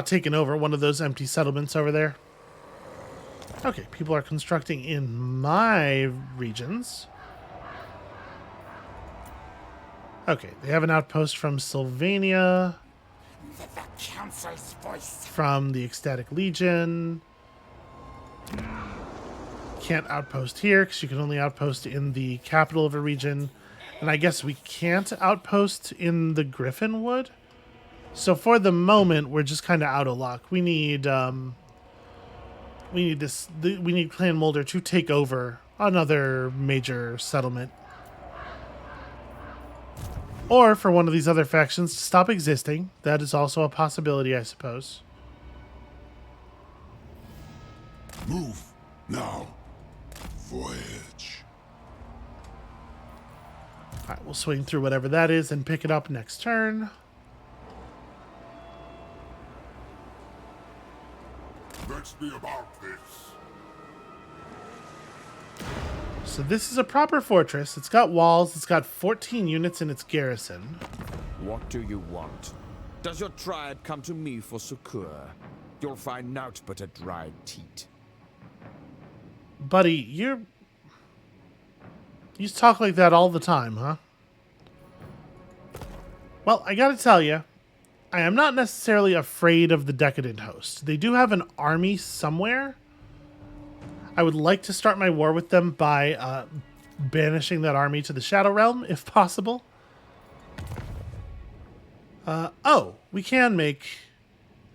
Speaker 1: taken over one of those empty settlements over there. Okay, people are constructing in my regions. Okay, they have an outpost from Sylvania.
Speaker 2: The Council's voice.
Speaker 1: From the Ecstatic Legion. Can't outpost here because you can only outpost in the capital of a region. And I guess we can't outpost in the Griffinwood. So for the moment, we're just kind of out of luck. We need Clan Molder to take over another major settlement, or for one of these other factions to stop existing. That is also a possibility, I suppose.
Speaker 2: Move now. Voyage.
Speaker 1: All right, we'll swing through whatever that is and pick it up next turn.
Speaker 2: Let's be about this.
Speaker 1: So this is a proper fortress. It's got walls. It's got 14 units in its garrison.
Speaker 3: What do you want? Does your triad come to me for succor? You'll find naught but a dried teat.
Speaker 1: Buddy, you talk like that all the time, huh? Well, I gotta tell you, I am not necessarily afraid of the Decadent Host. They do have an army somewhere. I would like to start my war with them by banishing that army to the Shadow Realm, if possible. Oh, we can make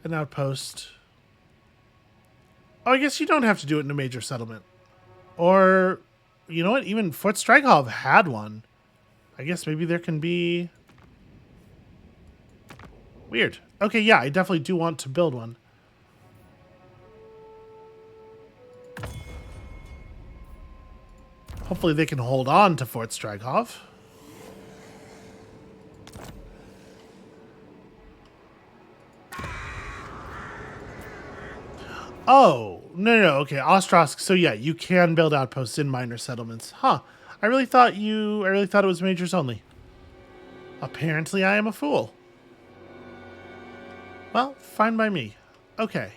Speaker 1: an outpost. Oh, I guess you don't have to do it in a major settlement. Or, you know what? Even Fort Strygov had one. I guess maybe there can be... Weird. Okay, yeah, I definitely do want to build one. Hopefully they can hold on to Fort Strygov. Oh, no, okay, Ostrosk. So yeah, you can build outposts in minor settlements. Huh. I really thought it was majors only. Apparently I am a fool. Well, fine by me. Okay.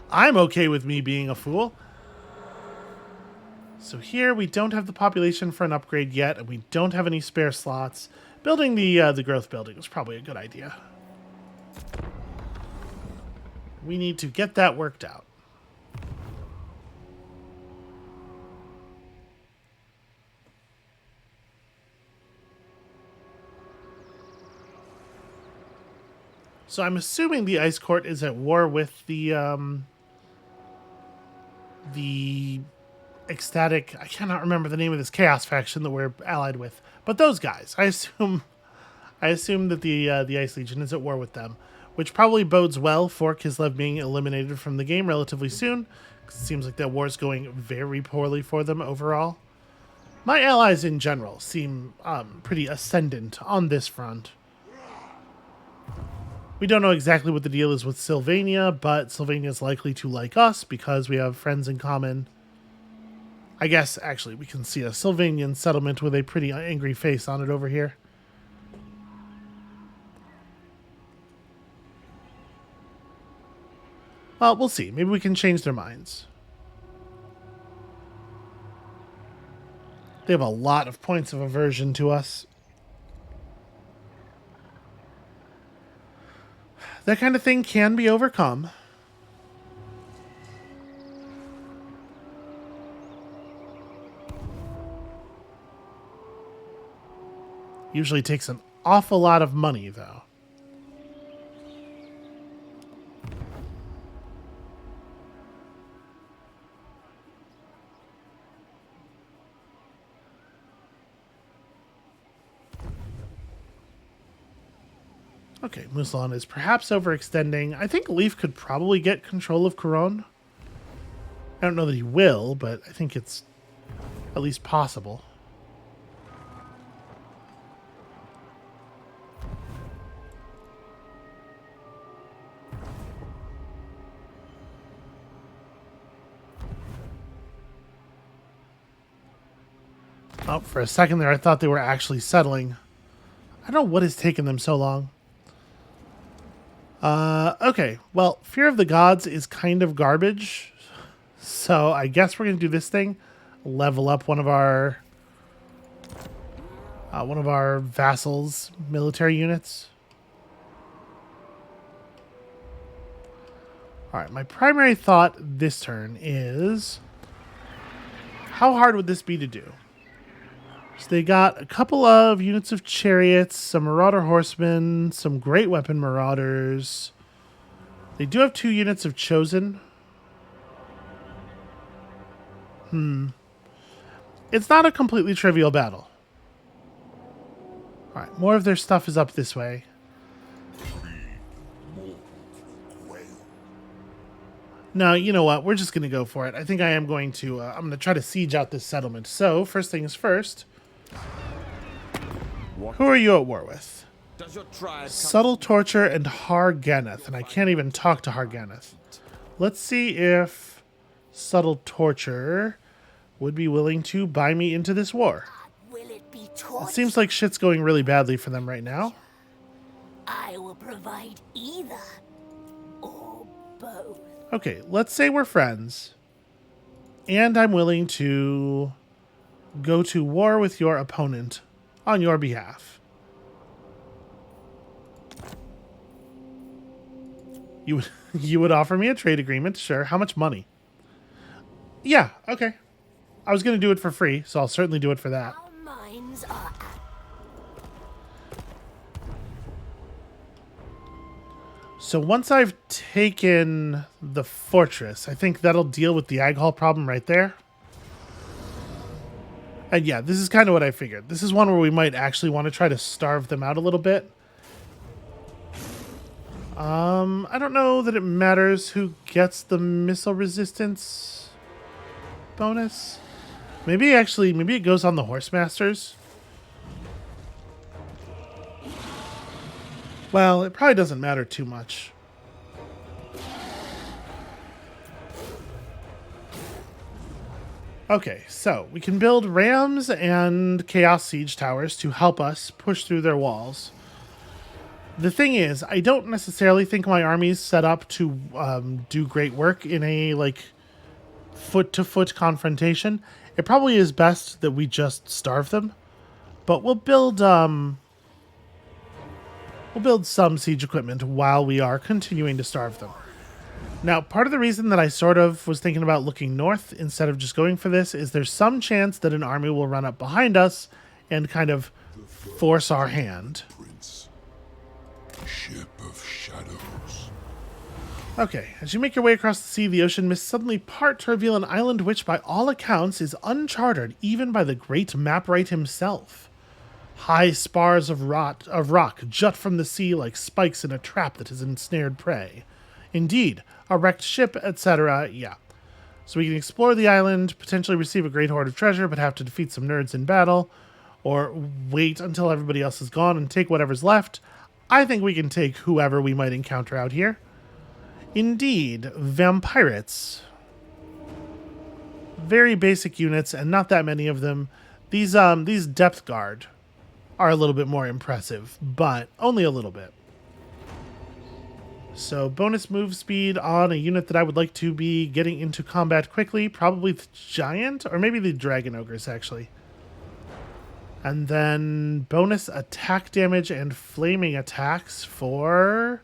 Speaker 1: I'm okay with me being a fool. So here we don't have the population for an upgrade yet, and we don't have any spare slots. Building the growth building was probably a good idea. We need to get that worked out. So I'm assuming the Ice Court is at war with the ecstatic, I cannot remember the name of this chaos faction that we're allied with, but those guys. I assume that the Ice Legion is at war with them, which probably bodes well for Kislev being eliminated from the game relatively soon, because it seems like that war is going very poorly for them overall. My allies in general seem pretty ascendant on this front. We don't know exactly what the deal is with Sylvania, but Sylvania is likely to like us because we have friends in common. I guess, actually, we can see a Sylvanian settlement with a pretty angry face on it over here. Well, we'll see. Maybe we can change their minds. They have a lot of points of aversion to us. That kind of thing can be overcome. Usually takes an awful lot of money, though. Okay, Musalon is perhaps overextending. I think Leaf could probably get control of Couronne. I don't know that he will, but I think it's at least possible. Oh, for a second there, I thought they were actually settling. I don't know what has taken them so long. Okay, well, Fear of the Gods is kind of garbage. So I guess we're going to do this thing. Level up one of our vassals' military units. All right, my primary thought this turn is, how hard would this be to do? So they got a couple of units of chariots, some marauder horsemen, some great weapon marauders. They do have 2 units of chosen. It's not a completely trivial battle. All right, more of their stuff is up this way. No, you know what? We're just going to go for it. I think I am going to... I'm going to try to siege out this settlement. So, first things first. Who are you at war with? Subtle Torture and Harganeth. And I can't even talk to Harganeth. Let's see if Subtle Torture would be willing to buy me into this war. It seems like shit's going really badly for them right now.
Speaker 4: I will provide either or both.
Speaker 1: Okay, let's say we're friends. And I'm willing to go to war with your opponent on your behalf. You would offer me a trade agreement, sure. How much money? Yeah, okay. I was going to do it for free, so I'll certainly do it for that.
Speaker 4: Our minds are at...
Speaker 1: So once I've taken the fortress, I think that'll deal with the ag hall problem right there. And yeah, this is kind of what I figured. This is one where we might actually want to try to starve them out a little bit. I don't know that it matters who gets the missile resistance bonus. Maybe it goes on the horse masters. Well, it probably doesn't matter too much. Okay, so we can build rams and chaos siege towers to help us push through their walls. The thing is, I don't necessarily think my army's set up to do great work in a foot-to-foot confrontation. It probably is best that we just starve them, but we'll build some siege equipment while we are continuing to starve them. Now, part of the reason that I sort of was thinking about looking north instead of just going for this is there's some chance that an army will run up behind us and kind of force our hand.
Speaker 2: Prince. Ship of shadows.
Speaker 1: Okay, as you make your way across the sea, the ocean mists suddenly part to reveal an island which, by all accounts, is uncharted even by the great Maprite himself. High spars of rock jut from the sea like spikes in a trap that has ensnared prey. Indeed, a wrecked ship, etc. Yeah. So we can explore the island, potentially receive a great hoard of treasure, but have to defeat some nerds in battle, or wait until everybody else is gone and take whatever's left. I think we can take whoever we might encounter out here. Indeed, vampirates. Very basic units, and not that many of them. These depth guard are a little bit more impressive, but only a little bit. So bonus move speed on a unit that I would like to be getting into combat quickly, probably the giant, or maybe the dragon ogres, actually. And then bonus attack damage and flaming attacks for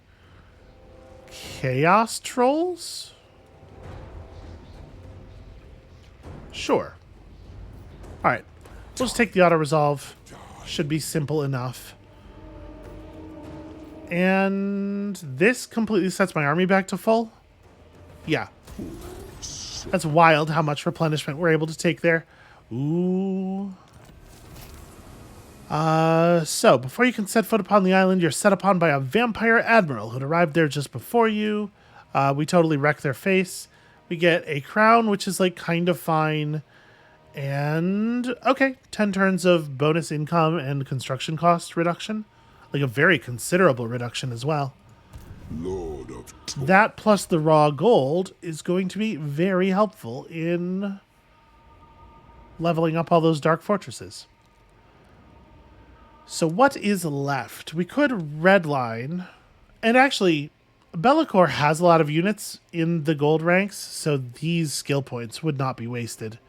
Speaker 1: chaos trolls? Sure. Alright, we'll just take the auto-resolve. Should be simple enough. And this completely sets my army back to full. Yeah. That's wild how much replenishment we're able to take there. Ooh. So, before you can set foot upon the island, you're set upon by a vampire admiral who'd arrived there just before you. We totally wreck their face. We get a crown, which is, like, kind of fine. And, okay, 10 turns of bonus income and construction cost reduction. Like, a very considerable reduction as well.
Speaker 2: Lord of
Speaker 1: That plus the raw gold is going to be very helpful in leveling up all those dark fortresses. So what is left? We could redline. And actually, Be'lakor has a lot of units in the gold ranks, so these skill points would not be wasted.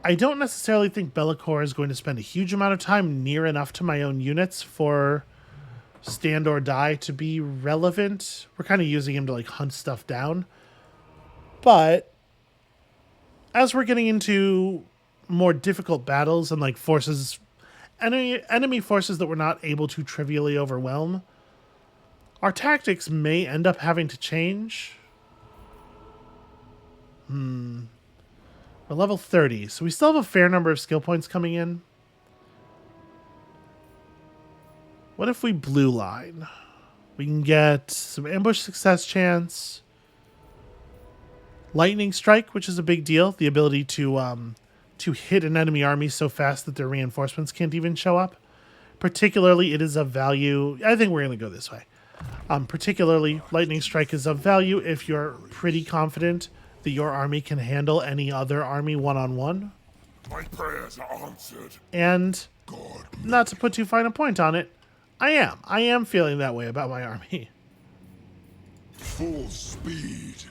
Speaker 1: I don't necessarily think Be'lakor is going to spend a huge amount of time near enough to my own units for stand or die to be relevant. We're kind of using him to like hunt stuff down. But as we're getting into more difficult battles and like forces, enemy forces that we're not able to trivially overwhelm, our tactics may end up having to change. We're level 30, so we still have a fair number of skill points coming in. What if we blue line? We can get some ambush success chance, lightning strike, which is a big deal. The ability to hit an enemy army so fast that their reinforcements can't even show up. Particularly, it is of value. I think we're going to go this way. Particularly, lightning strike is of value if you're pretty confident that your army can handle any other army one-on-one.
Speaker 2: my prayers are answered.
Speaker 1: And
Speaker 2: God,
Speaker 1: not to put too fine a point on it, I am feeling that way about my army.
Speaker 2: full speed.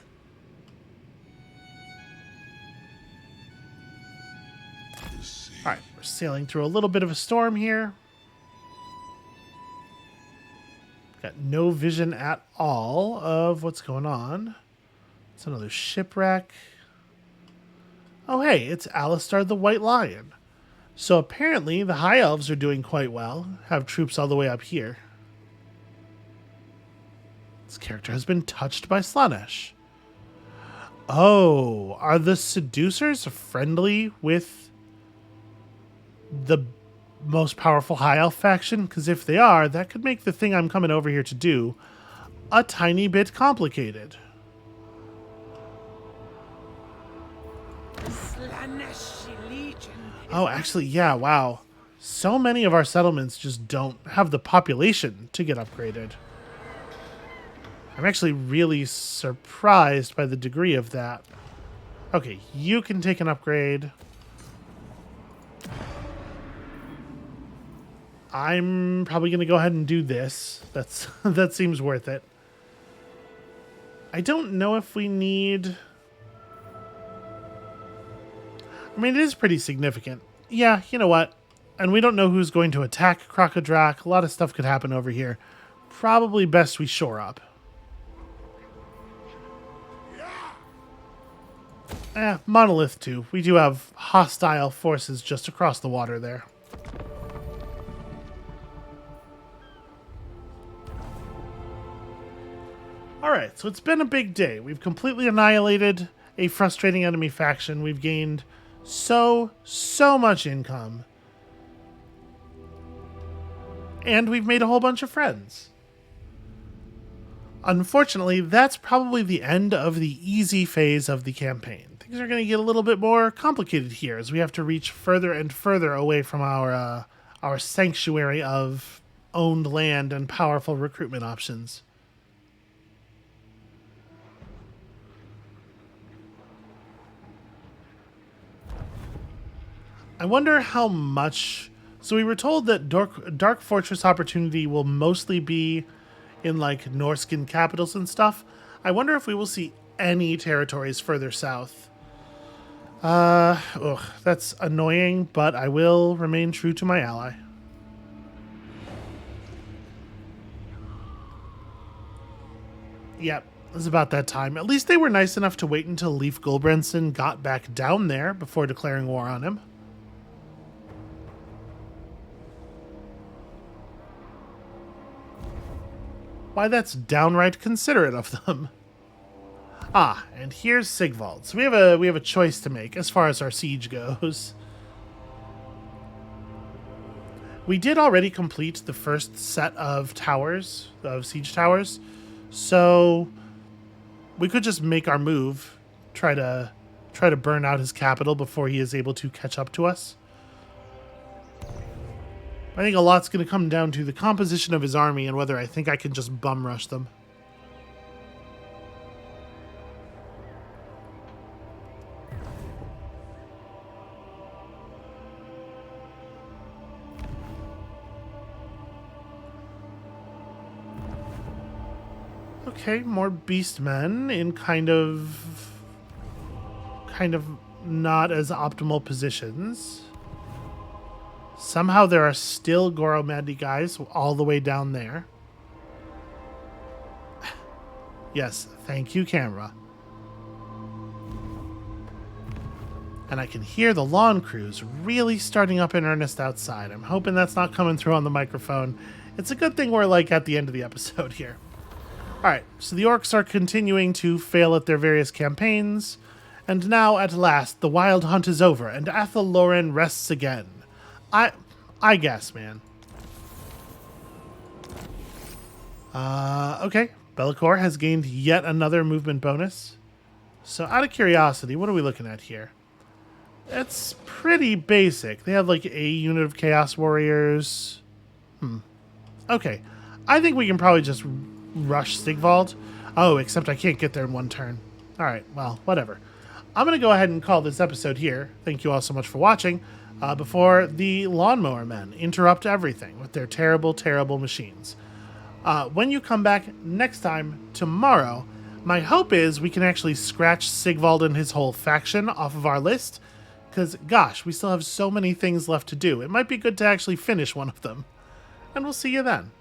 Speaker 2: The sea.
Speaker 1: All right, we're sailing through a little bit of a storm here. Got no vision at all of what's going on. It's another shipwreck. Oh, hey, it's Alistar the White Lion. So apparently the High Elves are doing quite well. Have troops all the way up here. This character has been touched by Slaanesh. Oh, are the seducers friendly with the most powerful High Elf faction? Because if they are, that could make the thing I'm coming over here to do a tiny bit complicated. Oh, actually, yeah, wow. So many of our settlements just don't have the population to get upgraded. I'm actually really surprised by the degree of that. Okay, you can take an upgrade. I'm probably going to go ahead and do this. That seems worth it. I don't know if we need... I mean, it is pretty significant. Yeah, you know what? And we don't know who's going to attack Crocodrak. A lot of stuff could happen over here. Probably best we shore up. Monolith too. We do have hostile forces just across the water there. Alright, so it's been a big day. We've completely annihilated a frustrating enemy faction. We've gained so much income. And we've made a whole bunch of friends. Unfortunately, that's probably the end of the easy phase of the campaign. Things are going to get a little bit more complicated here as we have to reach further and further away from our sanctuary of owned land and powerful recruitment options. I wonder how much... So we were told that Dark Fortress opportunity will mostly be in like Norskin capitals and stuff. I wonder if we will see any territories further south. That's annoying, but I will remain true to my ally. Yep, it's about that time. At least they were nice enough to wait until Leif Gulbrandsen got back down there before declaring war on him. Why, that's downright considerate of them. Ah, and here's Sigvald. So we have a choice to make as far as our siege goes. We did already complete the first set of towers, of siege towers, so we could just make our move, try to burn out his capital before he is able to catch up to us. I think a lot's going to come down to the composition of his army and whether I think I can just bum rush them. Okay, more beastmen in kind of not as optimal positions. Somehow there are still Goromandi guys all the way down there. Yes, thank you, camera. And I can hear the lawn crews really starting up in earnest outside. I'm hoping that's not coming through on the microphone. It's a good thing we're like at the end of the episode here. Alright, so the orcs are continuing to fail at their various campaigns. And now, at last, the wild hunt is over and Athel Loren rests again. I guess, man. Okay. Be'lakor has gained yet another movement bonus. So out of curiosity, what are we looking at here? It's pretty basic. They have like a unit of Chaos Warriors. Okay. I think we can probably just rush Sigvald. Oh, except I can't get there in one turn. Alright, well, whatever. I'm going to go ahead and call this episode here. Thank you all so much for watching. Before the lawnmower men interrupt everything with their terrible, terrible machines. When you come back next time, tomorrow, my hope is we can actually scratch Sigvald and his whole faction off of our list. Because, gosh, we still have so many things left to do. It might be good to actually finish one of them. And we'll see you then.